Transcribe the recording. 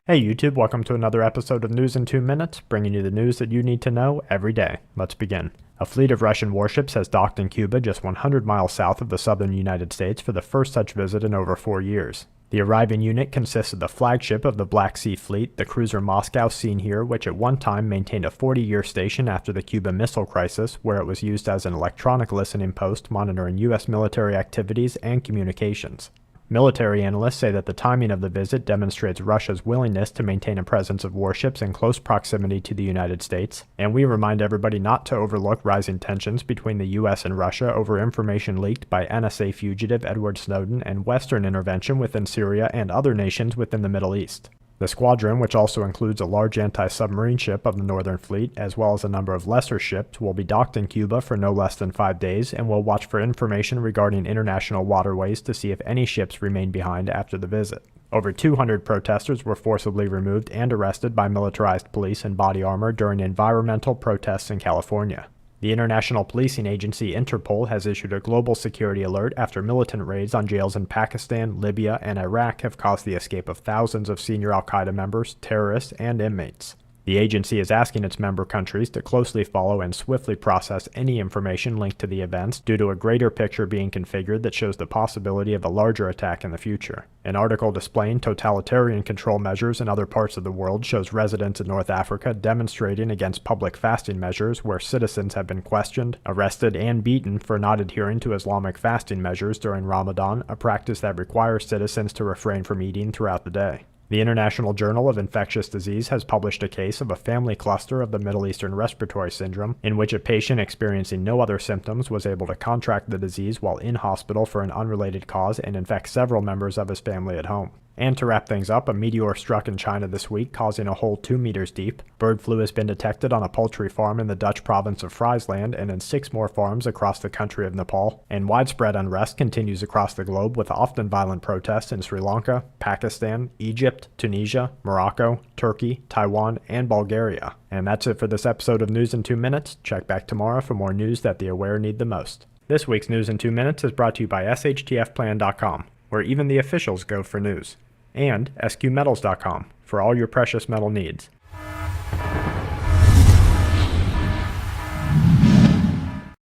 Hey YouTube, welcome to another episode of News in 2 Minutes, bringing you the news that you need to know every day. Let's begin. A fleet of Russian warships has docked in Cuba just 100 miles south of the southern United States for the first such visit in over 4 years. The arriving unit consists of the flagship of the Black Sea Fleet, the cruiser Moscow seen here, which at one time maintained a 40-year station after the Cuba Missile Crisis, where it was used as an electronic listening post monitoring U.S. military activities and communications. Military analysts say that the timing of the visit demonstrates Russia's willingness to maintain a presence of warships in close proximity to the United States, and we remind everybody not to overlook rising tensions between the U.S. and Russia over information leaked by NSA fugitive Edward Snowden and Western intervention within Syria and other nations within the Middle East. The squadron, which also includes a large anti-submarine ship of the Northern Fleet, as well as a number of lesser ships, will be docked in Cuba for no less than 5 days and will watch for information regarding international waterways to see if any ships remain behind after the visit. Over 200 protesters were forcibly removed and arrested by militarized police in body armor during environmental protests in California. The international policing agency Interpol has issued a global security alert after militant raids on jails in Pakistan, Libya, and Iraq have caused the escape of thousands of senior al-Qaeda members, terrorists, and inmates. The agency is asking its member countries to closely follow and swiftly process any information linked to the events due to a greater picture being configured that shows the possibility of a larger attack in the future. An article displaying totalitarian control measures in other parts of the world shows residents in North Africa demonstrating against public fasting measures where citizens have been questioned, arrested, and beaten for not adhering to Islamic fasting measures during Ramadan, a practice that requires citizens to refrain from eating throughout the day. The International Journal of Infectious Disease has published a case of a family cluster of the Middle Eastern Respiratory Syndrome, in which a patient experiencing no other symptoms was able to contract the disease while in hospital for an unrelated cause and infect several members of his family at home. And to wrap things up, a meteor struck in China this week, causing a hole 2 meters deep. Bird flu has been detected on a poultry farm in the Dutch province of Friesland and in 6 more farms across the country of Nepal. And widespread unrest continues across the globe with often violent protests in Sri Lanka, Pakistan, Egypt, Tunisia, Morocco, Turkey, Taiwan, and Bulgaria. And that's it for this episode of News in 2 Minutes. Check back tomorrow for more news that the aware need the most. This week's News in 2 Minutes is brought to you by SHTFplan.com, where even the officials go for news, and SQmetals.com for all your precious metal needs.